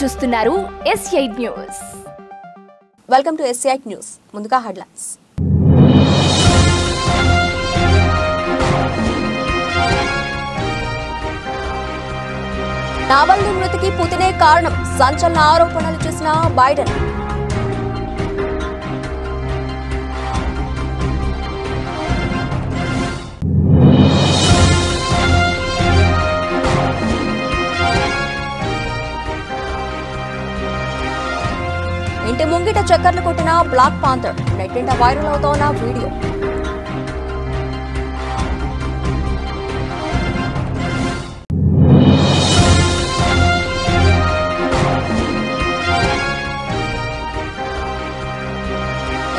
చూస్తున్నారు S8 news. Welcome to S8 news. ముందుగా headlines. Navalny మృతికి పుతినే కారణం, సంచలన ఆరోపణలు చేసిన బైడెన్. ఇంటి ముంగిట చక్కర్లు కొట్టిన బ్లాక్ పాంథర్, నెట్టింట వైరల్ అవుతోన్న వీడియో.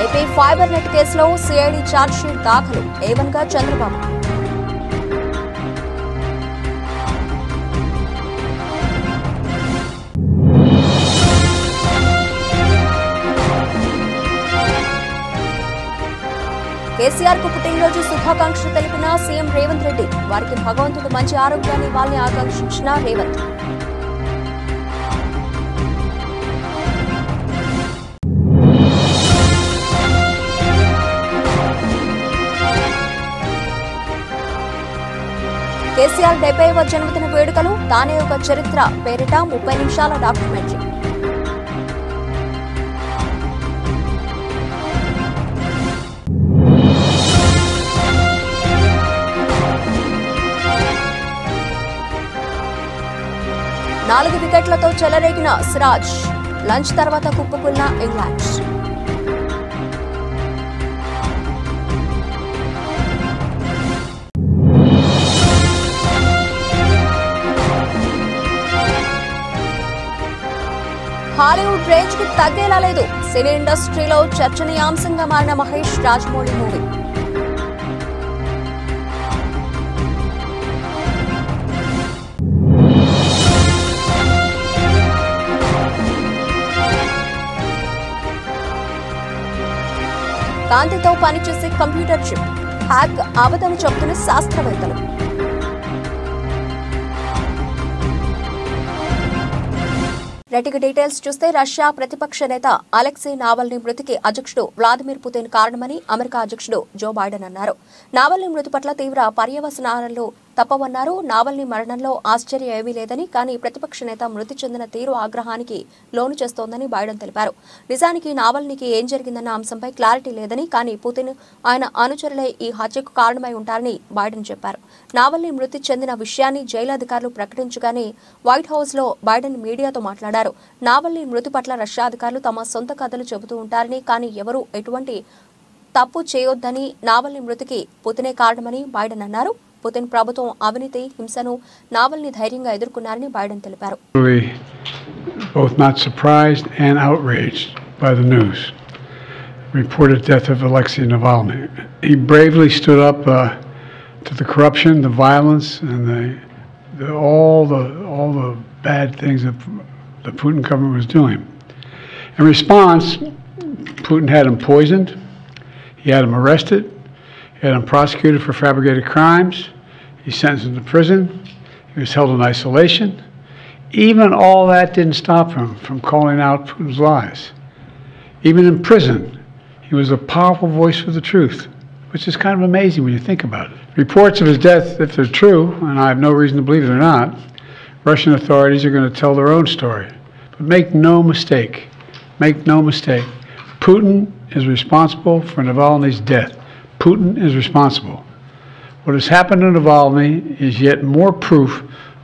ఏపీ ఫైబర్ నెట్ కేసులో సిఐడి ఛార్జ్షీట్ దాఖలు, A1 గా చంద్రబాబు. కేసీఆర్ కు పుట్టినరోజు శుభాకాంక్షలు తెలిపిన సీఎం రేవంత్ రెడ్డి, వారికి భగవంతుడు మంచి ఆరోగ్యాన్ని ఇవ్వాలని ఆకాంక్షించిన రేవంత్. కేసీఆర్ 70వ జన్మదిన వేడుకలు, తానే ఒక చరిత్ర పేరిట 30 నిమిషాల డాక్యుమెంటరీ. నాలుగు వికెట్లతో చెలరేగిన సిరాజ్, లంచ్ తర్వాత కుప్పకున్న ఇంగ్లాండ్. హాలీవుడ్ రేంజ్ కు తగ్గేలా లేదు, సినీ ఇండస్ట్రీలో చర్చనీయాంశంగా మారిన మహేష్ రాజమౌళి మూవీ. కాంతితో పనిచేసే కంప్యూటర్ చిప్ హ్యాక్ అవదని చెబుతున్న శాస్త్రవేత్తలు. రెటిక డీటెయిల్స్ చూస్తే, రష్యా ప్రతిపక్ష నేత అలెక్సీ నావల్నీ మృతికి అధ్యక్షుడు వ్లాదిమిర్ పుతిన్ కారణమని అమెరికా అధ్యక్షుడు జో బైడెన్ అన్నారు. నావల్నీ మృతి పట్ల తీవ్ర పర్యవసానాలు తప్పవన్నారు. నావల్నీ మరణంలో ఆశ్చర్యం ఏమీ లేదని, కానీ ప్రతిపక్ష నేత మృతి చెందిన తీరు ఆగ్రహానికి లోను చేస్తోందని బైడెన్ తెలిపారు. నిజానికి నావల్నీకి ఏం జరిగిందన్న అంశంపై క్లారిటీ లేదని, కానీ పుతిన్ ఆయన అనుచరులే ఈ హత్యకు కారణమై ఉంటారని బైడెన్ చెప్పారు. నావల్నీ మృతి చెందిన విషయాన్ని జైలు అధికారులు ప్రకటించగానే వైట్ హౌస్ లో బైడెన్ మీడియాతో మాట్లాడారు. నావల్నీ మృతి పట్ల రష్యా అధికారులు తమ సొంత కథలు చెబుతూ ఉంటారని, కానీ ఎవరూ ఎటువంటి తప్పు చేయొద్దని, నావల్నీ మృతికి పుతినే కారణమని బైడెన్ అన్నారు. పుతిన్ ప్రభుత్వం అవినీతి, హింసను నావల్నీ ధైర్యంగా ఎదుర్కొన్నారని బైడెన్ తెలిపారు. Both not surprised and outraged by the news. Reported death of Alexei Navalny. He bravely stood up to the corruption, the violence, and all the bad things that the Putin government was doing. In response, Putin had him poisoned. He had him arrested. He had him prosecuted for fabricated crimes. He sentenced him to prison. He was held in isolation. Even all that didn't stop him from calling out Putin's lies. Even in prison, he was a powerful voice for the truth, which is kind of amazing when you think about it. Reports of his death, if they're true, and I have no reason to believe they're not, Russian authorities are going to tell their own story. But make no mistake, Putin is responsible for Navalny's death. Putin is responsible. What has happened to Navalny is yet more proof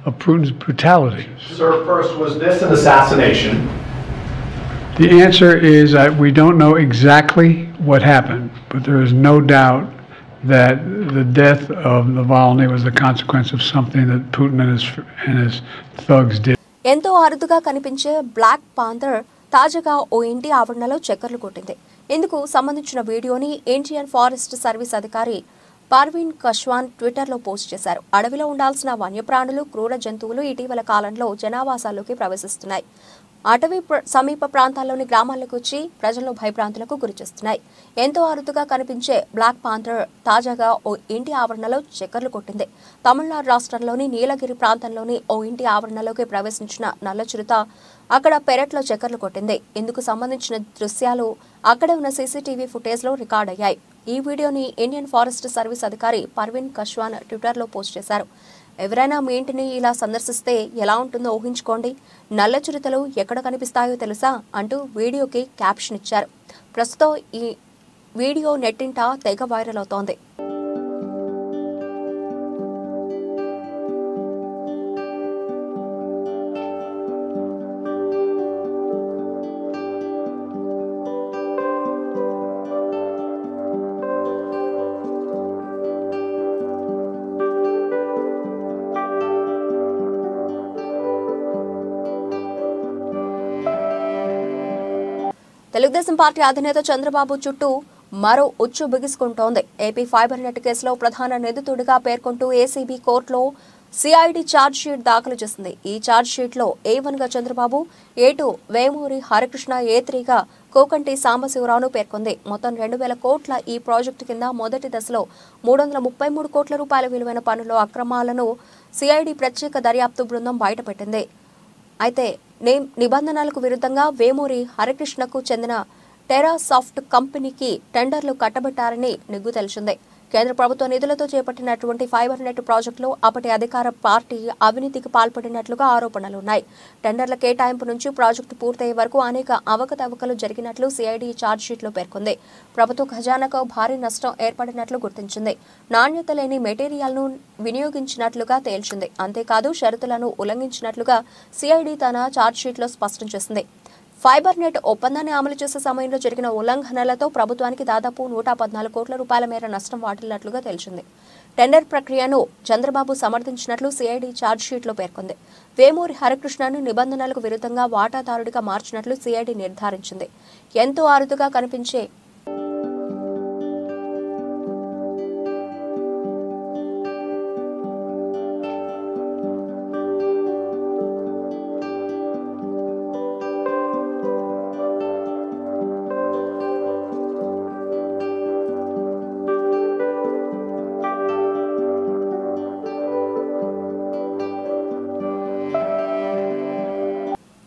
of Putin's brutality. Sir, first, was this an assassination? The answer is we don't know exactly what happened, but there is no doubt that the death of Navalny was the consequence of something that Putin and his thugs did. ఎంతో అరుదుగా కనిపించే black panther తాజాగా ఓ ఇంటి ఆవరణలో చక్కర్లు కొట్టింది. ఇందుకు సంబంధించిన వీడియోని ఇండియన్ ఫారెస్ట్ సర్వీస్ అధికారి పర్వీన్ కశ్వాన్ ట్విట్టర్లో పోస్ట్ చేశారు. అడవిలో ఉండాల్సిన వన్యప్రాణులు, క్రూర జంతువులు ఇటీవల కాలంలో జనావాసాల్లోకి ప్రవేశిస్తున్నాయి. అటవీ సమీప ప్రాంతాల్లోని గ్రామాలకు వచ్చి ప్రజలను భయభ్రాంతులకు గురిచేస్తున్నాయి. ఎంతో అరుదుగా కనిపించే బ్లాక్ పాంథర్ తాజాగా ఓ ఇంటి ఆవరణలో చక్కర్లు కొట్టింది. తమిళనాడు రాష్ట్రంలోని నీలగిరి ప్రాంతంలోని ఓ ఇంటి ఆవరణలోకి ప్రవేశించిన నల్ల చిరుత అక్కడ పెరట్లో చక్కర్లు కొట్టింది. ఇందుకు సంబంధించిన దృశ్యాలు అక్కడే ఉన్న సీసీటీవీ ఫుటేజ్లో రికార్డ్ అయ్యాయి. ఈ వీడియోని ఇండియన్ ఫారెస్ట్ సర్వీస్ అధికారి పర్వీన్ కశ్వాన్ ట్విట్టర్లో పోస్ట్ చేశారు. ఎవరైనా మీ ఇంటిని ఇలా సందర్శిస్తే ఎలా ఉంటుందో ఊహించుకోండి. నల్ల చిరుతలు ఎక్కడ కనిపిస్తాయో తెలుసా అంటూ వీడియోకి క్యాప్షన్ ఇచ్చారు. ప్రస్తుతం ఈ వీడియో నెట్టింట తెగ వైరల్ అవుతోంది. తెలుగుదేశం పార్టీ అధినేత చంద్రబాబు చుట్టూ మరో ఉచ్చు బిగుసుకుంటోంది. ఏపీ ఫైబర్ నెట్ కేసులో ప్రధాన నిందితుడిగా పేర్కొంటూ ఏసీబీ కోర్టులో సిఐడి ఛార్జ్షీట్ దాఖలు చేసింది. ఈ ఛార్జ్షీట్లో A1గా చంద్రబాబు, A2 వేమూరి హరికృష్ణ, A3గా కోకంటి సాంబశివరావును పేర్కొంది. మొత్తం 2,000 కోట్ల ఈ ప్రాజెక్టు కింద మొదటి దశలో 333 కోట్ల రూపాయల విలువైన పనుల అక్రమాలను సిఐడి ప్రత్యేక దర్యాప్తు బృందం బయటపెట్టింది. అయితే నిబంధనలకు విరుద్ధంగా వేమూరి హరికృష్ణకు చెందిన టెరాసాఫ్ట్ కంపెనీకి టెండర్లు కట్టబెట్టారని నిగ్గు తెలిసింది. కేంద్ర ప్రభుత్వ నిధులతో చేపట్టినటువంటి ఫైబర్ నెట్ ప్రాజెక్టులో అప్పటి అధికార పార్టీ అవినీతికి పాల్పడినట్లుగా ఆరోపణలున్నాయి. టెండర్ల కేటాయింపు నుంచి ప్రాజెక్టు పూర్తయ్యే వరకు అనేక అవకతవకలు జరిగినట్లు సిఐడి ఛార్జ్షీట్లో పేర్కొంది. ప్రభుత్వ ఖజానాకు భారీ నష్టం ఏర్పడినట్లు గుర్తించింది. నాణ్యత లేని మెటీరియల్ను వినియోగించినట్లుగా తేల్చింది. అంతేకాదు షరతులను ఉల్లంఘించినట్లుగా సిఐడి తన ఛార్జ్షీట్లో స్పష్టం చేసింది. ఫైబర్ నెట్ ఒప్పందాన్ని అమలు చేసే సమయంలో జరిగిన ఉల్లంఘనలతో ప్రభుత్వానికి దాదాపు 114 కోట్ల రూపాయల మేర నష్టం వాటిల్లినట్లుగా తెలిసింది. టెండర్ ప్రక్రియను చంద్రబాబు సమర్థించినట్లు సిఐడి ఛార్జ్షీట్లో పేర్కొంది. వేమూరి హరికృష్ణను నిబంధనలకు విరుద్ధంగా వాటాదారుడిగా మార్చినట్లు సిఐడి నిర్ధారించింది. ఎంతో అరుదుగా కనిపించే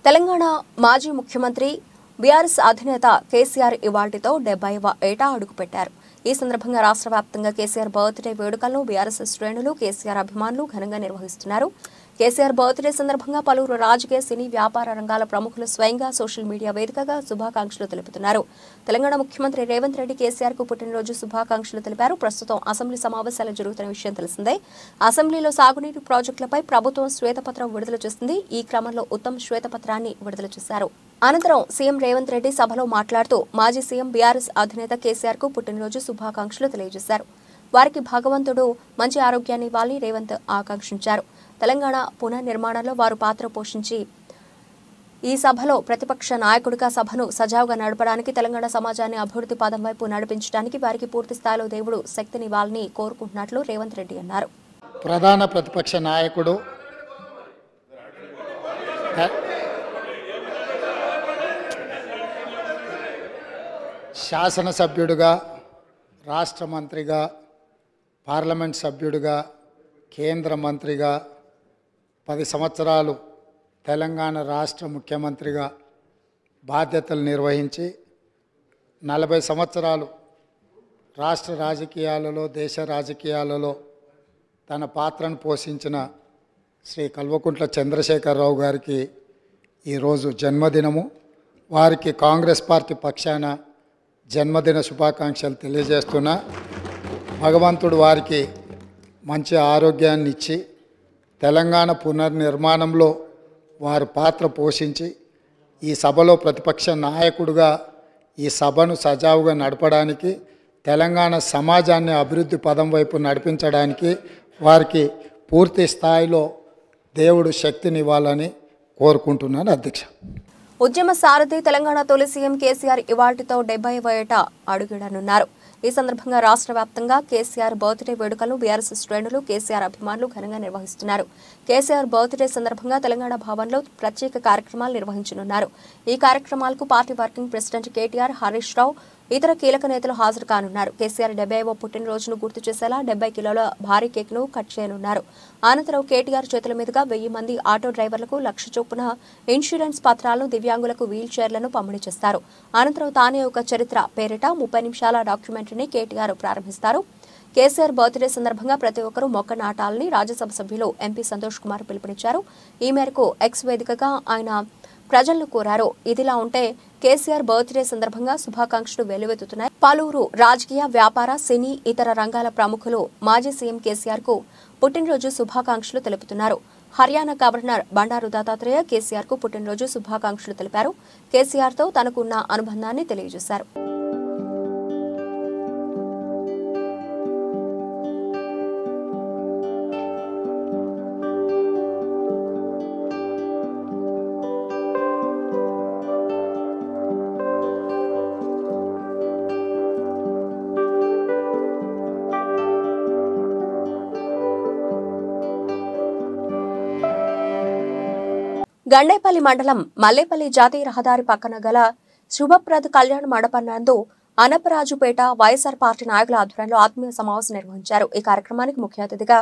తెలంగాణ మాజీ ముఖ్యమంత్రి బీఆర్ఎస్ అధినేత కేసీఆర్ ఇవాళ్టితో 70వ ఏట అడుగుపెట్టారు. ఈ సందర్భంగా రాష్ట్ర వ్యాప్తంగా కేసీఆర్ బర్త్డే వేడుకలను బీఆర్ఎస్ శ్రేణులు, కేసీఆర్ అభిమానులు ఘనంగా నిర్వహిస్తున్నారు. కేసీఆర్ బర్త్డే సందర్భంగా పలువురు రాజకీయ, సినీ, వ్యాపార రంగాల ప్రముఖులు స్వయంగా సోషల్ మీడియా వేదికగా శుభాకాంక్షలు తెలుపుతున్నారు. తెలంగాణ ముఖ్యమంత్రి రేవంత్ రెడ్డి కేసీఆర్ కు పుట్టినరోజు శుభాకాంక్షలు తెలిపారు. ప్రస్తుతం అసెంబ్లీ సమావేశాలు జరుగుతున్న విషయం తెలిసిందే. అసెంబ్లీలో సాగునీటి ప్రాజెక్టులపై ప్రభుత్వం శ్వేతపత్రం విడుదల చేసింది. ఈ క్రమంలో ఉత్తమ్ శ్వేతపత్రాన్ని విడుదల చేశారు. అనంతరం సీఎం రేవంత్ రెడ్డి సభలో మాట్లాడుతూ మాజీ సీఎం బీఆర్ఎస్ అధినేత కేసీఆర్ కు పుట్టినరోజు శుభాకాంక్షలు తెలియజేశారు. వారికి భగవంతుడు మంచి ఆరోగ్యాన్ని ఇవ్వాలని రేవంత్ ఆకాంక్షించారు. తెలంగాణ పునర్నిర్మాణంలో వారు పాత్ర పోషించి ఈ సభలో ప్రతిపక్ష నాయకుడిగా సభను సజావుగా నడపడానికి, తెలంగాణ సమాజాన్ని అభివృద్ధి పదం వైపు నడిపించడానికి వారికి పూర్తి స్థాయిలో దేవుడు శక్తినివ్వాలని కోరుకుంటున్నట్లు రేవంత్ రెడ్డి అన్నారు. ప్రధాన ప్రతిపక్ష నాయకుడు శాసనసభ్యుడిగా, రాష్ట్ర మంత్రిగా, పార్లమెంట్ సభ్యుడిగా, కేంద్ర మంత్రిగా 10 సంవత్సరాలు తెలంగాణ రాష్ట్ర ముఖ్యమంత్రిగా బాధ్యతలు నిర్వహించి 40 సంవత్సరాలు రాష్ట్ర రాజకీయాలలో, దేశ రాజకీయాలలో తన పాత్రను పోషించిన శ్రీ కల్వకుంట్ల చంద్రశేఖరరావు గారికి ఈరోజు జన్మదినము. వారికి కాంగ్రెస్ పార్టీ పక్షాన జన్మదిన శుభాకాంక్షలు తెలియజేస్తున్నా. భగవంతుడు వారికి మంచి ఆరోగ్యాన్ని ఇచ్చి తెలంగాణ పునర్నిర్మాణంలో వారు పాత్ర పోషించి ఈ సభలో ప్రతిపక్ష నాయకుడిగా ఈ సభను సజావుగా నడపడానికి, తెలంగాణ సమాజాన్ని అభివృద్ధి పదం వైపు నడిపించడానికి వారికి పూర్తి స్థాయిలో దేవుడు శక్తినివ్వాలని కోరుకుంటున్నాను. అధ్యక్ష. ఉద్యమ సారథి తెలంగాణ తొలి సీఎం కేసీఆర్ ఇవాళ్టితో 70వ ఏట అడుగిడనున్నారు. ఈ సందర్భంగా రాష్ట్ర వ్యాప్తంగా కేసీఆర్ బర్త్డే వేడుకలను బీఆర్ఎస్ శ్రేణులు, కేసీఆర్ అభిమానులు ఘనంగా నిర్వహిస్తున్నారు. కేసీఆర్ బర్త్డే సందర్భంగా తెలంగాణ భవన్లో ప్రత్యేక కార్యక్రమాలు నిర్వహించనున్నారు. ఈ కార్యక్రమాలకు party working president KTR, Harish Rao, ఇతర కీలక నేతలు హాజరు కానున్నారు. కేసీఆర్ 70వ పుట్టినరోజును గుర్తు చేసేలా 70 కిలోల భారీ కేక్ ను కట్ చేయనున్నారు. అనంతరం కేటీఆర్ చేతుల మీదుగా 1000 మంది ఆటో డ్రైవర్లకు 1,00,000 చొప్పున ఇన్సూరెన్స్ పత్రాలను, దివ్యాంగులకు వీల్ చైర్లను పంపిణీ చేస్తారు. అనంతరం తానే ఒక చరిత్ర పేరిట 30 నిమిషాల డాక్యుమెంటరీని కేటీఆర్ ప్రారంభిస్తారు. కేసీఆర్ బర్త్డే సందర్భంగా ప్రతి ఒక్కరూ మొక్క నాటాలని రాజ్యసభ సభ్యులు ఎంపీ సంతోష్ కుమార్ పిలుపునిచ్చారు. ఈ మేరకు ఎక్స్ వేదికగా ఆయన ప్రజలను కోరారు. ఇదిలా ఉంటే కేసీఆర్ బర్త్డే సందర్భంగా శుభాకాంక్షలు వెల్లువెత్తుతున్నాయి. పలువురు రాజకీయ, వ్యాపార, సినీ, ఇతర రంగాల ప్రముఖులు మాజీ సీఎం కేసీఆర్ కు పుట్టినరోజు శుభాకాంక్షలు తెలుపుతున్నారు. హర్యానా గవర్నర్ బండారు దత్తాత్రేయ కేసీఆర్ కు పుట్టినరోజు శుభాకాంక్షలు తెలిపారు. కేసీఆర్ తో తనకున్న అనుబంధాన్ని తెలియజేశారు. గండేపల్లి మండలం మల్లేపల్లి జాతీయ రహదారి పక్కన గల శుభప్రద్ కళ్యాణ మండపం నందు అనపరాజుపేట వైఎస్ఆర్ పార్టీ నాయకుల ఆధ్వర్యంలో ఆత్మీయ సమావేశం నిర్వహించారు. ఈ కార్యక్రమానికి ముఖ్య అతిథిగా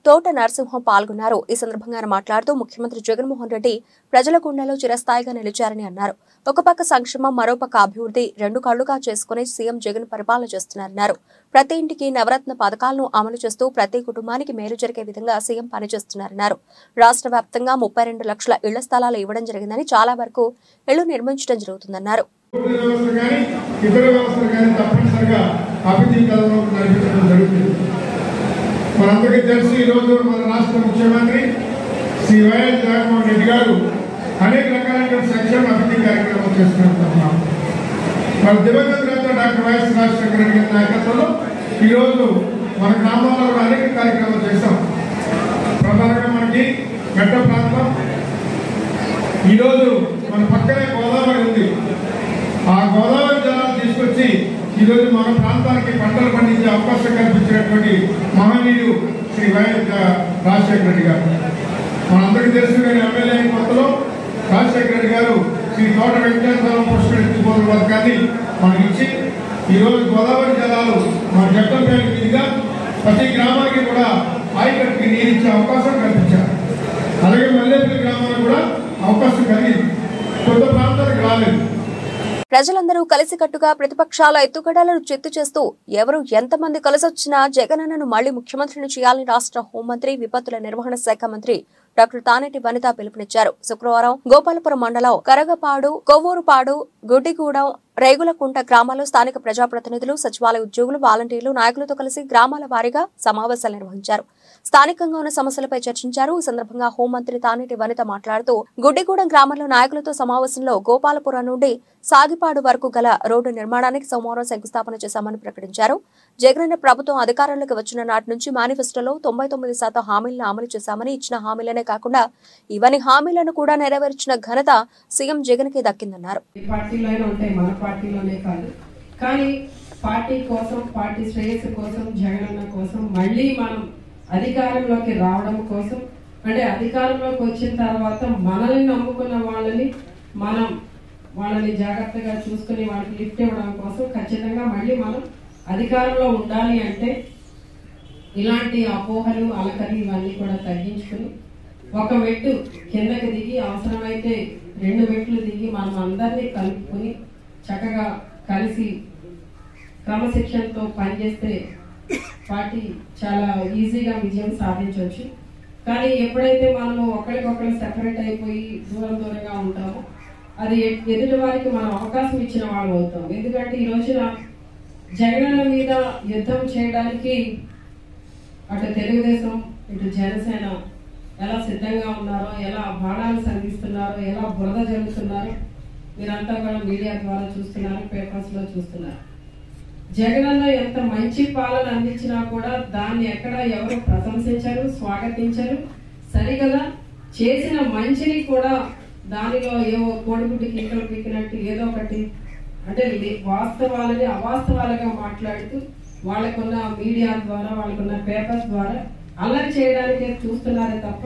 తోట నరసింహం పాల్గొన్నారు. ఈ సందర్భంగా ఆయన మాట్లాడుతూ ముఖ్యమంత్రి జగన్మోహన్ రెడ్డి ప్రజల గుండెలో చిరస్థాయిగా నిలిచారని అన్నారు. ఒక పక్క సంక్షేమం, మరోపక్క అభివృద్ధి రెండు కళ్లుగా చేసుకుని సీఎం జగన్ పరిపాలన చేస్తున్నారన్నారు. ప్రతి ఇంటికి నవరత్న పథకాలను అమలు చేస్తూ ప్రతి కుటుంబానికి మేలు జరిగే విధంగా సీఎం పనిచేస్తున్నారన్నారు. రాష్ట్ర వ్యాప్తంగా 32 లక్షల ఇళ్ల స్థలాలు ఇవ్వడం జరిగిందని, చాలా వరకు ఇళ్లు నిర్మించడం జరుగుతుందన్నారు. మనందరికీ తెలిసి ఈరోజు మన రాష్ట్ర ముఖ్యమంత్రి శ్రీ వైఎస్ జగన్మోహన్ రెడ్డి గారు అనేక రకాలైన సంక్షేమ అభివృద్ధి కార్యక్రమాలు చేస్తున్నారు. మన దివంగత నేత డాక్టర్ వైఎస్ రాజశేఖర రెడ్డి గారి నాయకత్వంలో ఈరోజు మన గ్రామాల్లో కూడా అనేక కార్యక్రమాలు చేస్తాం. ప్రధానంగా మనకి మెట్ట ప్రాంతం, ఈరోజు మన పక్కనే గోదావరి ఉంది. ఆ గోదావరి జలాలు తీసుకొచ్చి ఈరోజు మన ప్రాంతానికి పంటలు పండించే అవకాశం కల్పించినటువంటి మహనీయుడు శ్రీ వైఎస్ రాజశేఖర రెడ్డి గారు. మనందరికీ తెలుసు, నేను ఎమ్మెల్యే అయిన కొత్తలో రాజశేఖర రెడ్డి గారు శ్రీ తోట వెంకటేశ్వరరావు పుష్కరించుకోవడం పథకాన్ని మనకి ఇచ్చి ఈరోజు గోదావరి జలాలు మన జగ్గంపేట మీదుగా ప్రతి గ్రామానికి కూడా ఆయకట్టుకి నీరిచ్చే అవకాశం కల్పించారు. అలాగే మల్లేపల్లి గ్రామానికి కూడా అవకాశం కలిగింది. కొత్త ప్రాంతానికి రాలేదు. ప్రజలందరూ కలిసికట్టుగా ప్రతిపక్షాల ఎత్తుగడలను చిత్తు చేస్తూ ఎవరు ఎంతమంది కలిసొచ్చినా జగనన్నను మళ్లీ ముఖ్యమంత్రిని చేయాలని రాష్ట్ర హోంమంత్రి, విపత్తుల నిర్వహణ శాఖ మంత్రి డాక్టర్ తానేటి వనిత పిలుపునిచ్చారు. శుక్రవారం గోపాలపురం మండలం కరగపాడు, కొవ్వూరుపాడు, గుడ్డిగూడెం, రేగులకుంట గ్రామాల్లో స్థానిక ప్రజాప్రతినిధులు, సచివాలయ ఉద్యోగులు, వాలంటీర్లు, నాయకులతో కలిసి గ్రామాల వారీగా సమావేశాలు నిర్వహించారు. స్థానికంగా ఉన్న సమస్యలపై చర్చించారు. ఈ సందర్భంగా హోంమంత్రి తానేటి వనిత మాట్లాడుతూ గుడ్డిగూడెం గ్రామంలో నాయకులతో సమావేశంలో గోపాలపురం నుండి సాగిపాడు వరకు గల రోడ్డు నిర్మాణానికి సోమవారం శంకుస్థాపన చేశామని ప్రకటించారు. జగనన్న ప్రభుత్వం అధికారంలోకి వచ్చిన నాటి నుంచి మేనిఫెస్టోలో 99% హామీలను అమలు చేశామని, ఇచ్చిన హామీలనే కాకుండా ఇవన్నీ హామీలను కూడా నెరవేర్చిన ఘనత సీఎం జగన్ కి దక్కిందన్నారు. పార్టీ కోసం, పార్టీ శ్రేయస్సు కోసం, జగనన్న కోసం మళ్ళీ మనం అధికారంలోకి రావడం కోసం, అంటే అధికారంలోకి వచ్చిన తర్వాత మనల్ని నమ్ముకున్న వాళ్ళని జాగ్రత్తగా చూసుకుని వాళ్ళకి లిఫ్ట్ ఇవ్వడం కోసం ఖచ్చితంగా మళ్ళీ మనం అధికారంలో ఉండాలి. అంటే ఇలాంటి అపోహలు, అలకలు ఇవన్నీ కూడా తగ్గించుకుని ఒక మెట్టు కిందకి దిగి, అవసరమైతే 2 మెట్లు దిగి మనం అందరినీ కలుపుకుని చక్కగా కలిసి క్రమశిక్షణతో పనిచేస్తే పార్టీ చాలా ఈజీగా విజయం సాధించవచ్చు. కానీ ఎప్పుడైతే మనము ఒకరికొకరు సెపరేట్ అయిపోయి దూరంగా ఉంటామో అది ఎదుటి వారికి మనం అవకాశం ఇచ్చిన వాళ్ళు అవుతాం. ఎందుకంటే ఈ రోజున జగనన్న మీద యుద్ధం చేయడానికి అటు తెలుగుదేశం, ఇటు జనసేన ఎలా సిద్ధంగా ఉన్నారో, ఎలా బాణాలు సంధిస్తున్నారో, ఎలా బురద జరుగుతున్నారో మీరంతా కూడా మీడియా ద్వారా చూస్తున్నారు, పేపర్స్ లో చూస్తున్నారు. జగనన్న ఎంత మంచి పాలన అందించినా కూడా దాన్ని ఎక్కడ ఎవరు ప్రశంసించరు, స్వాగతించరు. సరిగదా చేసిన మంచిని కూడా దానిలో ఏవో కోడిగుడ్డు కింకలు పీకినట్టు ఏదో ఒకటి అంటే వాస్తవాలని అవాస్తవాలుగా మాట్లాడుతూ వాళ్ళకున్న మీడియా ద్వారా వాళ్ళకున్న పేపర్స్ ద్వారా అల్లరి చేయడానికే చూస్తున్నారే తప్ప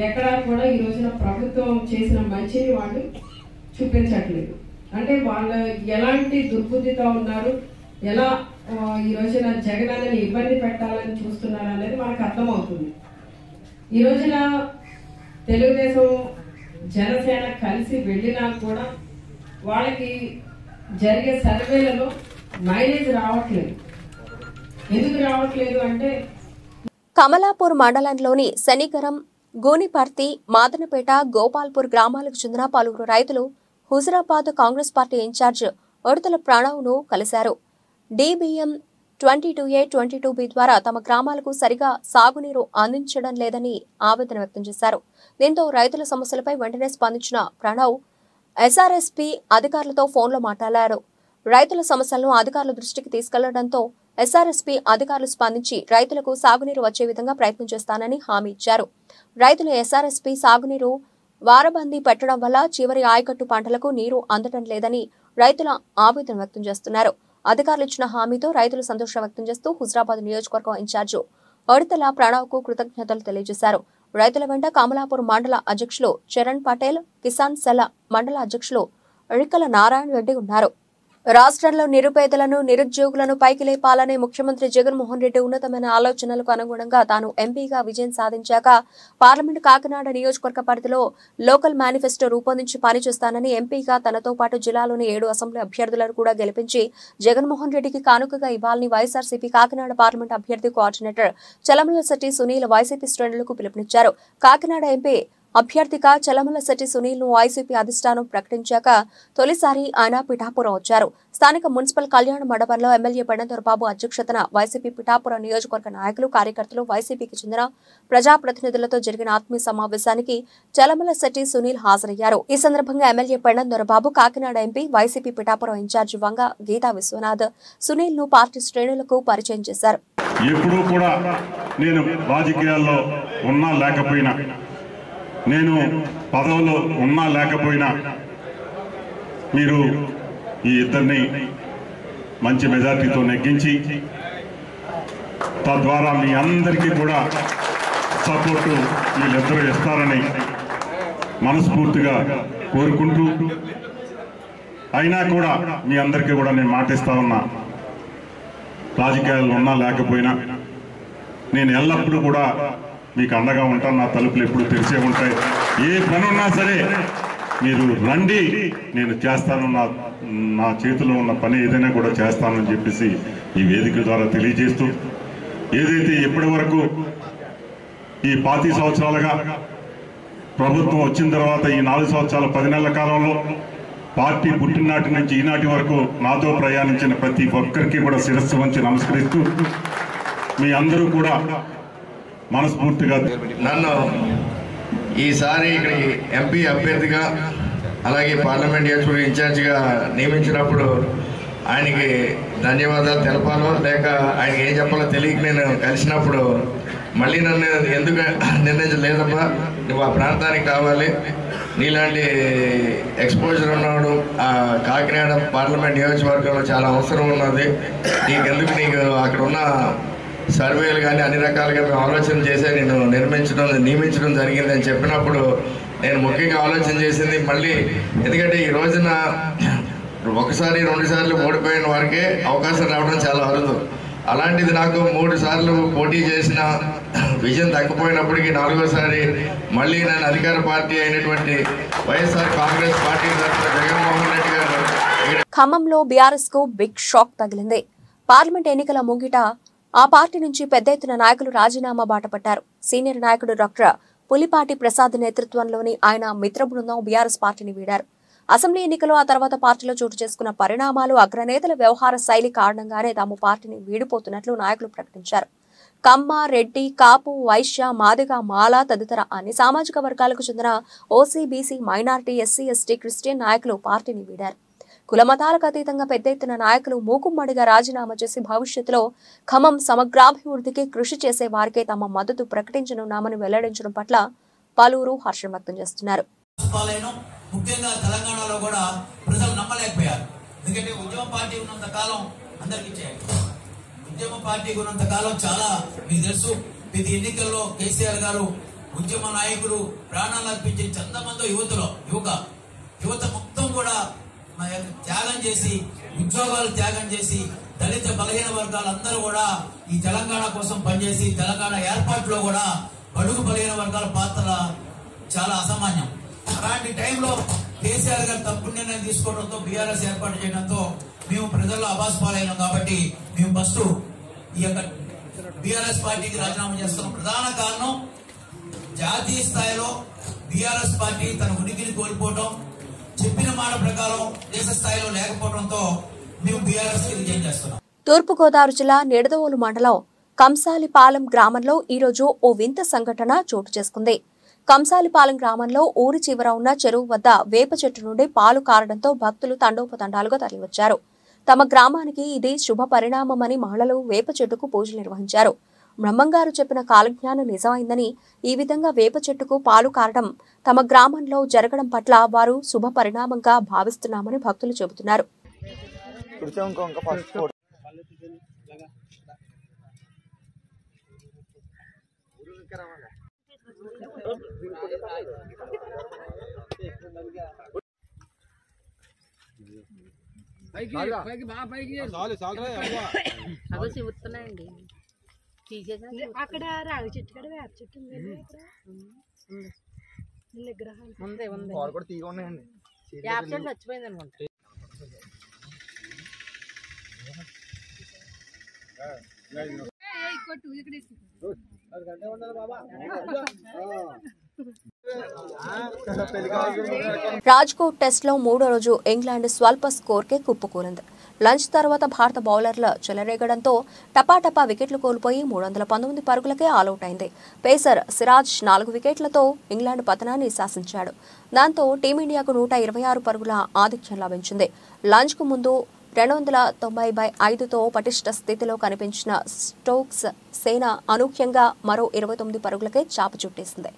ఎక్కడా కూడా ఈ రోజున ప్రభుత్వం చేసిన మంచిని వాళ్ళు చూపించట్లేదు. అంటే వాళ్ళు ఎలాంటి దుర్బుద్ధితో ఉన్నారు, ఎలా ఈ రోజున జగనన్నని ఇబ్బంది పెట్టాలని చూస్తున్నారు అనేది మనకు అర్థమవుతుంది. ఈ రోజున తెలుగుదేశం జనసేన కలిసి వెళ్ళినా కూడా వాళ్ళకి జరిగే సర్వేలలో మైలేజ్ రావట్లేదు. ఎందుకు రావట్లేదు అంటే కమలాపూర్ మండలంలోని శనిగరం, గూనిపర్తి, మాదనపేట, గోపాల్పూర్ గ్రామాలకు చెందిన పలువురు రైతులు హుజురాబాద్ కాంగ్రెస్ పార్టీ ఇన్ఛార్జ్ ఉడతల ప్రణవ్ను కలిశారు. DBM 22A 22B ద్వారా తమ గ్రామాలకు సరిగా సాగునీరు అందించడం లేదని ఆవేదన వ్యక్తం చేశారు. దీంతో రైతుల సమస్యలపై వెంటనే స్పందించిన ప్రణవ్ SRSP అధికారులతో ఫోన్లో మాట్లాడారు. రైతుల సమస్యలను అధికారుల దృష్టికి తీసుకెళ్లడంతో SRSP అధికారులు స్పందించి రైతులకు సాగునీరు వచ్చే విధంగా ప్రయత్నం చేస్తానని హామీ ఇచ్చారు. రైతులు SRSP సాగునీరు వారబందీ పెట్టడం వల్ల చివరి ఆయకట్టు పంటలకు నీరు అందడం లేదని రైతుల ఆవేదన వ్యక్తం చేస్తున్నారు. అధికారులు ఇచ్చిన హామీతో రైతులు సంతోషం వ్యక్తం చేస్తూ హుజురాబాద్ నియోజకవర్గం ఇన్ఛార్జి ఉడతల ప్రణవ్ కు కృతజ్ఞతలు తెలియజేశారు. రైతుల వెంట కమలాపూర్ మండల అధ్యక్షులు చరణ్ పటేల్, కిసాన్ సెల మండల అధ్యక్షులు రిక్కల నారాయణ రెడ్డి ఉన్నారు. రాష్ట్రంలో నిరుపేదలను, నిరుద్యోగులను పైకి లేపాలనే ముఖ్యమంత్రి జగన్మోహన్ రెడ్డి ఉన్నతమైన ఆలోచనలకు అనుగుణంగా తాను ఎంపీగా విజయం సాధించాక పార్లమెంటు కాకినాడ నియోజకవర్గ పరిధిలో లోకల్ మేనిఫెస్టో రూపొందించి పనిచేస్తానని ఎంపీగా తనతో పాటు జిల్లాలోని 7 అసెంబ్లీ అభ్యర్థులను కూడా గెలిపించి జగన్మోహన్ రెడ్డికి కానుకగా ఇవ్వాలని వైఎస్ఆర్సీపీ కాకినాడ పార్లమెంట్ అభ్యర్థి కోఆర్డినేటర్ చలమలశెట్టి సునీల్ వైసీపీ శ్రేణులకు పిలుపునిచ్చారు. కాకినాడ ఎంపీ అభ్యర్థిగా చలమలశెట్టి సునీల్ ను వైసీపీ అధిష్టానం ప్రకటించాక తొలిసారి ఆయన పిఠాపురం వచ్చారు. స్థానిక మున్సిపల్ కళ్యాణ మండపంలో ఎమ్మెల్యే పెండందొరబాబు అధ్యక్షతన వైసీపీ పిఠాపురం నియోజకవర్గ నాయకులు, కార్యకర్తలు, వైసీపీకి చెందిన ప్రజాప్రతినిధులతో జరిగిన ఆత్మీయ సమావేశానికి చలమలశెట్టి సునీల్ హాజరయ్యారు. ఈ సందర్భంగా MLA Pendem Dorababu Kakinada MP, YCP Pithapuram incharge Vanga Geetha Viswanath Sunil ను పార్టీ శ్రేణులకు పరిచయం చేశారు. ఎప్పుడూ కూడా నేను రాజకీయాల్లో ఉన్నా లేకపోయినా, నేను పదవులో ఉన్నా లేకపోయినా మీరు ఈ ఇద్దరిని మంచి మెజార్టీతో నెగ్గించి తద్వారా మీ అందరికీ కూడా సపోర్టు వీళ్ళిద్దరూ ఇస్తారని మనస్ఫూర్తిగా కోరుకుంటూ, అయినా కూడా మీ అందరికీ కూడా నేను మాటిస్తా ఉన్నా, రాజకీయాల్లో ఉన్నా లేకపోయినా నేను ఎల్లప్పుడూ కూడా మీకు అండగా ఉంటాను. నా తలుపులు ఎప్పుడు తెరిచే ఉంటాయి. ఏ పని ఉన్నా సరే మీరు రండి, నేను చేస్తాను. నా చేతిలో ఉన్న పని ఏదైనా కూడా చేస్తానని చెప్పేసి ఈ వేదిక ద్వారా తెలియజేస్తూ, ఏదైతే ఇప్పటి వరకు ఈ 25 సంవత్సరాలుగా ప్రభుత్వం వచ్చిన తర్వాత ఈ 4 సంవత్సరాల 10 నెలల కాలంలో పార్టీ పుట్టినాటి నుంచి ఈనాటి వరకు నాతో ప్రయాణించిన ప్రతి ఒక్కరికి కూడా శిరస్సు వంచి నమస్కరిస్తూ, మీ అందరూ కూడా మనస్ఫూర్తిగా నన్ను ఈసారి ఇక్కడికి ఎంపీ అభ్యర్థిగా అలాగే పార్లమెంట్ నియోజకవర్గ ఇన్ఛార్జిగా నియమించినప్పుడు ఆయనకి ధన్యవాదాలు తెలపాలో లేక ఆయనకి ఏం చెప్పాలో తెలియక నేను కలిసినప్పుడు మళ్ళీ నన్ను ఎందుకు నిర్ణయించలేదమ్మా, నువ్వు ఆ ప్రాంతానికి కావాలి, నీలాంటి ఎక్స్పోజర్ ఉన్నాడు కాకినాడ పార్లమెంట్ నియోజకవర్గంలో చాలా అవసరం ఉన్నది, నీకెందుకు, నీకు అక్కడ ఉన్న సర్వేలు కానీ అన్ని రకాలుగా మేము ఆలోచన చేసే నేను నియమించడం జరిగిందని చెప్పినప్పుడు నేను ముఖ్యంగా ఆలోచన చేసింది మళ్ళీ, ఎందుకంటే ఈ రోజున 1 సారి 2 సార్లు ఓడిపోయిన వారికే అవకాశం రావడం చాలా అరుదు. అలాంటిది నాకు 3 సార్లు పోటీ చేసిన విజయం దక్కపోయినప్పటికీ 4వసారి మళ్ళీ నేను అధికార పార్టీ అయినటువంటి వైఎస్ఆర్ కాంగ్రెస్ పార్టీ తరఫున జగన్మోహన్ రెడ్డి గారు. ఖమ్మంలో బీఆర్ఎస్ కు బిగ్ షాక్ తగిలింది. పార్లమెంట్ ఎన్నికల ముంగిట ఆ పార్టీ నుంచి పెద్ద ఎత్తున నాయకులు రాజీనామా బాటపట్టారు. సీనియర్ నాయకుడు డాక్టర్ పులిపాటి ప్రసాద్ నేతృత్వంలోని ఆయన మిత్ర బృందం బీఆర్ఎస్ పార్టీని వీడారు. అసెంబ్లీ ఎన్నికలు, ఆ తర్వాత పార్టీలో చోటు చేసుకున్న పరిణామాలు, అగ్రనేతల వ్యవహార శైలి కారణంగానే తాము పార్టీని వీడిపోతున్నట్లు నాయకులు ప్రకటించారు. కమ్మ, రెడ్డి, కాపు, వైశ్య, మాదిగ, మాల తదితర అన్ని సామాజిక వర్గాలకు చెందిన OC, BC, minority, SC, ST, Christian నాయకులు పార్టీని వీడారు. కులమతాలకు అతీతంగా పెద్ద ఎత్తున నాయకులు మూకుమ్మడిగా రాజీనామా చేసి భవిష్యత్తులో ఖమ్మం సమగ్రాభివృద్ధికి కృషి చేసే వారికే తమ మద్దతు ప్రకటించనున్నామని వెల్లడించడం పట్ల పలువురు హర్షం వ్యక్తం చేస్తున్నారు. ముఖ్యంగా తెలంగాణలో కూడా ప్రజలు నమ్మలేకపోయారు. ఎందుకంటే ఉద్యమ పార్టీ ఉన్నంత కాలం అందరికీ చేయాలి. ఉద్యమ పార్టీ ఉన్నంత కాలం చాలా మీకు తెలుసు. ప్రతి ఎన్నికల్లో కేసీఆర్ గారు ఉద్యమ నాయకులు ప్రాణాలు అర్పించే చందమందో యువత మొత్తం కూడా త్యాగం చేసి, ఉద్యోగాలు త్యాగం చేసి, దళిత బలహీన వర్గాలందరూ కూడా ఈ తెలంగాణ కోసం పనిచేసి తెలంగాణ ఏర్పాటులో కూడా బడుగు బలహీన వర్గాల పాత్ర చాలా అసామాన్యం. అలాంటి టైంలో కేసీఆర్ గారు తప్పు నిర్ణయం తీసుకోవడంతో బీఆర్ఎస్ ఏర్పాటు చేయడంతో మేము ప్రజల్లో అబాస్పాలైనాం. కాబట్టి మేము ఫస్ట్ ఈ యొక్క బీఆర్ఎస్ పార్టీకి రాజీనామా చేస్తున్నాం. ప్రధాన కారణం జాతీయ స్థాయిలో బీఆర్ఎస్ పార్టీ తన ఉనికిని కోల్పోవడం, చెప్పిన మాట ప్రకారం దేశ స్థాయిలో లేకపోవడంతో మేము బీఆర్ఎస్ కి రిజైన్ చేస్తున్నాం. తూర్పుగోదావరి జిల్లా నిడదవోలు మండలం కంసాలిపాలెం గ్రామంలో ఈరోజు ఓ వింత సంఘటన చోటు చేసుకుంది. కంసాలిపాలెం గ్రామంలో ఊరి చివర ఉన్న చెరువు వద్ద వేప చెట్టు నుండి పాలు కారడంతో భక్తులు తండోపతండాలుగా తరలివచ్చారు. తమ గ్రామానికి ఇది శుభ పరిణామమని మహిళలు వేప చెట్టుకు పూజలు నిర్వహించారు. బ్రహ్మంగారు చెప్పిన కాలజ్ఞానం నిజమైందని, ఈ విధంగా వేప చెట్టుకు పాలు కారడం తమ గ్రామంలో జరగడం పట్ల వారు శుభ పరిణామంగా భావిస్తున్నామని భక్తులు చెబుతున్నారు. అక్కడ రావి చెట్టు కూడా వేప చెట్టు ఉంది. వేప చెట్టు చచ్చిపోయింది అనుకుంటా. రాజ్కోట్ టెస్ట్లో 3వ రోజు ఇంగ్లాండ్ స్వల్ప స్కోర్కే కుప్పకూలింది. లంచ్ తర్వాత భారత బౌలర్ల చెలరేగడంతో టపాటపా వికెట్లు కోల్పోయి 319 పరుగులకే ఆలౌట్ అయింది. పేసర్ సిరాజ్ 4 వికెట్లతో ఇంగ్లాండ్ పతనాన్ని శాసించాడు. దాంతో టీమిండియాకు 126 పరుగుల ఆధిక్యం లభించింది. లంచ్కు ముందు 290/5తో పటిష్ట స్థితిలో కనిపించిన స్టోక్స్ సేన అనూహ్యంగా మరో 29 పరుగులకే చాప చుట్టేసింది.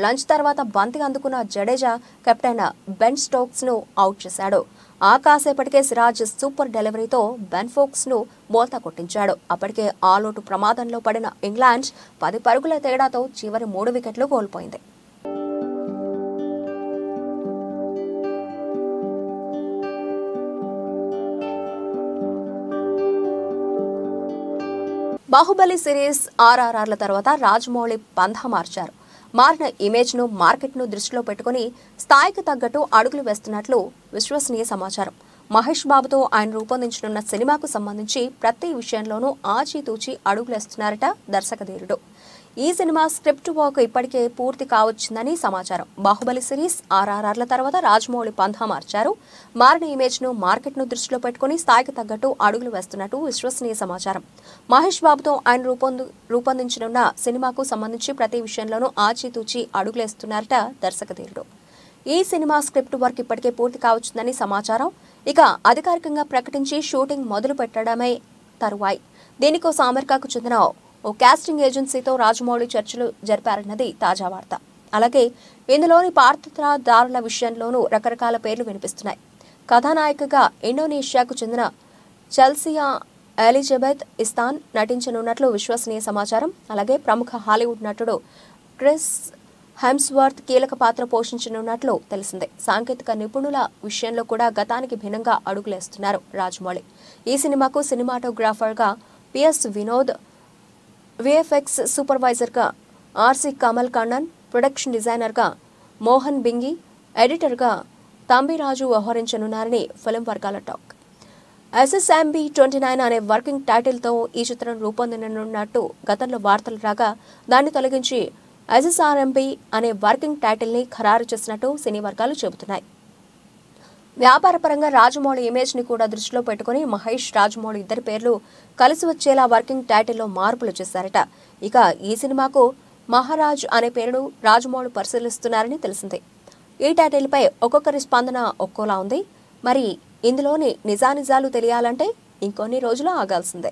లంచ్ తర్వాత బంతి అందుకున్న జడేజా కెప్టెన్ బెన్ స్టోక్స్ ను అవుట్ చేశాడు. ఆ కాసేపటికే సిరాజ్ సూపర్ డెలివరీతో బెన్ ఫోక్స్ ను బోల్తా కొట్టించాడు. అప్పటికే ఆలౌట్ ప్రమాదంలో పడిన ఇంగ్లాండ్ 10 పరుగుల తేడాతో చివరి 3 వికెట్లు కోల్పోయింది. బాహుబలి సిరీస్ RRRల తర్వాత రాజమౌళి పంథా మార్చారు. మారిన ఇమేజ్ ను, మార్కెట్ ను దృష్టిలో పెట్టుకుని స్థాయికి తగ్గట్టు అడుగులు వేస్తున్నట్లు విశ్వసనీయ సమాచారం. మహేష్ బాబుతో ఆయన రూపొందించనున్న సినిమాకు సంబంధించి ప్రతి విషయంలోనూ ఆచితూచి అడుగులేస్తున్నారట దర్శకధీరుడు. ఈ సినిమా స్క్రిప్ట్ వర్క్ ఇప్పటికే పూర్తి కావచ్చిందని సమాచారం. బాహుబలి సిరీస్ RRRల తర్వాత రాజమౌళి పంథా మార్చారు. మారిన ఇమేజ్ ను, మార్కెట్ ను దృష్టిలో పెట్టుకుని స్థాయికి తగ్గట్టు అడుగులు వేస్తున్నట్టు విశ్వసనీయ సమాచారం. మహేష్ బాబుతో ఆయన రూపొందించనున్న సినిమాకు సంబంధించి ప్రతి విషయంలోనూ ఆచితూచి అడుగులేస్తున్నారట దర్శకధీరుడు. ఈ సినిమా స్క్రిప్ట్ వర్క్ ఇప్పటికే పూర్తి కావచ్చిందని సమాచారం. ఇక అధికారికంగా ప్రకటించి షూటింగ్ మొదలు పెట్టడమే తరువాయి. దీనికోసం అమెరికాకు చెందిన ఓ కాస్టింగ్ ఏజెన్సీతో రాజమౌళి చర్చలు జరిపారన్నది తాజా వార్త. అలాగే ఇందులోని పాత్రధారుల విషయంలోనూ రకరకాల పేర్లు వినిపిస్తున్నాయి. కథానాయికగా ఇండోనేషియాకు చెందిన చెల్సియా ఎలిజబెత్ ఇస్తాన్ నటించనున్నట్లు విశ్వసనీయ సమాచారం. అలాగే ప్రముఖ హాలీవుడ్ నటుడు క్రిస్ హెమ్స్వర్త్ కీలక పాత్ర పోషించనున్నట్లు తెలిసిందే. సాంకేతిక నిపుణుల విషయంలో కూడా గతానికి భిన్నంగా అడుగులేస్తున్నారు రాజమౌళి. ఈ సినిమాకు సినిమాటోగ్రాఫర్గా పిఎస్ వినోద్, VFX సూపర్వైజర్గా RC కమల్ కన్నన్, ప్రొడక్షన్ డిజైనర్గా మోహన్ బింగి, ఎడిటర్గా తంబిరాజు వ్యవహరించనున్నారని ఫిల్మ్ వర్గాల టాక్. SSMB 29 అనే వర్కింగ్ టైటిల్తో ఈ చిత్రం రూపొందనున్నట్టు గతంలో వార్తలు రాగా దాన్ని తొలగించి SSRMB అనే వర్కింగ్ టైటిల్ని ఖరారు చేసినట్టు సినీ వర్గాలు చెబుతున్నాయి. వ్యాపారపరంగా రాజమౌళి ఇమేజ్ ని కూడా దృష్టిలో పెట్టుకుని మహేష్, రాజమౌళి ఇద్దరి పేర్లు కలిసి వచ్చేలా వర్కింగ్ టైటిల్లో మార్పులు చేశారట. ఇక ఈ సినిమాకు మహారాజ్ అనే పేరును రాజమౌళి పరిశీలిస్తున్నారని తెలిసింది. ఈ టైటిల్పై ఒక్కొక్కరి స్పందన ఒక్కోలా ఉంది. మరి ఇందులోని నిజానిజాలు తెలియాలంటే ఇంకొన్ని రోజులు ఆగాల్సిందే.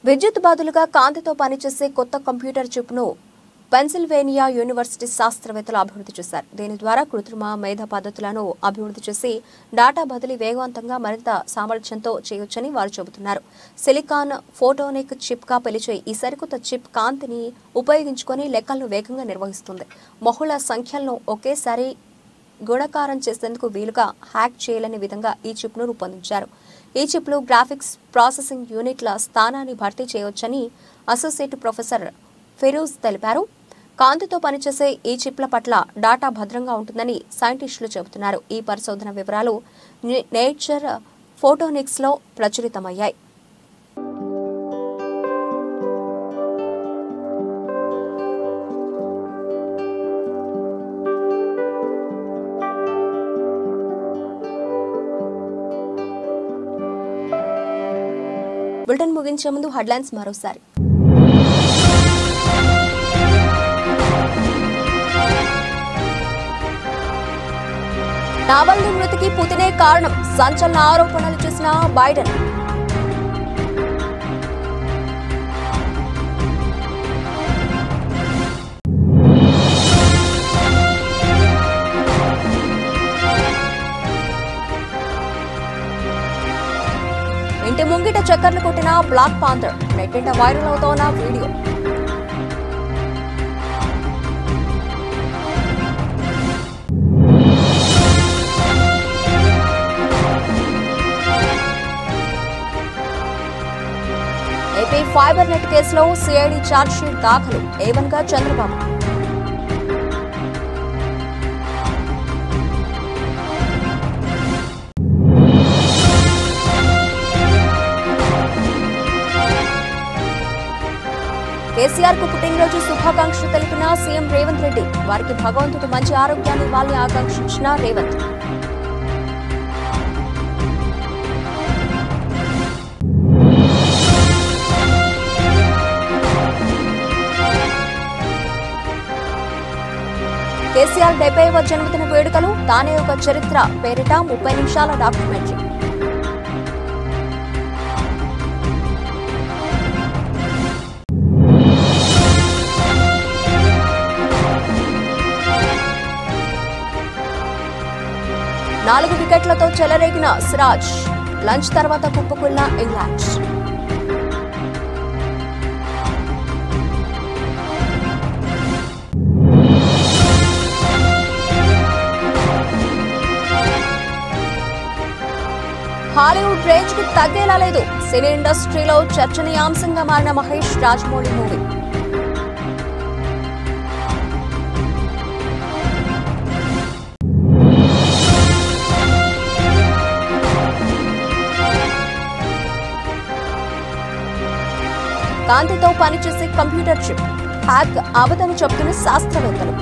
విద్యుత్ బదులుగా కాంతితో పనిచేసే కొత్త కంప్యూటర్ చిప్ను పెన్సిల్వేనియా యూనివర్సిటీ శాస్త్రవేత్తలు అభివృద్ధి చేశారు. దీని ద్వారా కృత్రిమ మేధ పద్ధతులను అభివృద్ధి చేసి డేటా బదిలీ వేగవంతంగా మరింత సామర్థ్యంతో చేయొచ్చని వారు చెబుతున్నారు. సిలికాన్ ఫోటోనిక్ చిప్గా పిలిచే ఈ సరికొత్త చిప్ కాంతిని ఉపయోగించుకొని లెక్కలను వేగంగా నిర్వహిస్తుంది. బహుళ సంఖ్యలను ఒకేసారి గుణకారం చేసేందుకు వీలుగా హ్యాక్ చేయలేని విధంగా ఈ చిప్ను రూపొందించారు. ఈ చిప్లు గ్రాఫిక్స్ ప్రాసెసింగ్ యూనిట్ల స్థానాన్ని భర్తీ చేయవచ్చని అసోసియేట్ ప్రొఫెసర్ ఫిరోజ్ తెలిపారు. కాంతితో పనిచేసే ఈ చిప్ల పట్ల డాటా భద్రంగా ఉంటుందని సైంటిస్టులు చెబుతున్నారు. ఈ పరిశోధన వివరాలు నేచర్ ఫోటోనిక్స్లో ప్రచురితమయ్యాయి. బులెటిన్ ముగించే ముందు హెడ్లైన్స్ మరోసారి. నావల్నీ మృతికి పుతినే కారణం, సంచలన ఆరోపణలు చేసిన బైడెన్. ఇంటి ముంగిట చక్కర్లు కొట్టిన బ్లాక్ పాంథర్, నెట్టింట వైరల్ అవుతోన్న వీడియో. ఏపీ ఫైబర్ నెట్ కేసులో సిఐడి ఛార్జ్షీట్ దాఖలు, ఏవన్గా చంద్రబాబు. కేసీఆర్ కు పుట్టినరోజు శుభాకాంక్షలు తెలిపిన సీఎం రేవంత్ రెడ్డి, వారికి భగవంతుడు మంచి ఆరోగ్యాన్ని ఇవ్వాలని ఆకాంక్షించిన రేవంత్. కేసీఆర్ 70వ జన్మదిన వేడుకలు, తానే ఒక చరిత్ర పేరిట 30 నిమిషాల డాక్యుమెంటరీ. నాలుగు వికెట్లతో చెలరేగిన సిరాజ్, లంచ్ తర్వాత కుప్పకున్న ఇంగ్లాండ్. హాలీవుడ్ రేంజ్ కు తగ్గేలా లేదు, సినీ ఇండస్ట్రీలో చర్చనీయాంశంగా మారిన మహేష్ రాజమౌళి మూవీ. కాంతితో పనిచేసే కంప్యూటర్ చిప్ హ్యాక్ అవదని చెబుతున్న శాస్త్రవేత్తలు.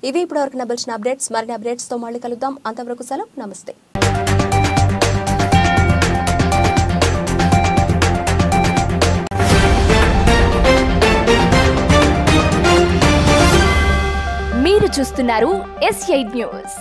ఇవి ఇప్పటివరకు నబిల్చిన అప్డేట్స్. మరిన్ని అప్డేట్స్ తో మళ్ళీ కలుద్దాం. అంతవరకు సెలవు, నమస్తే. మీరు చూస్తున్నారు S8 న్యూస్.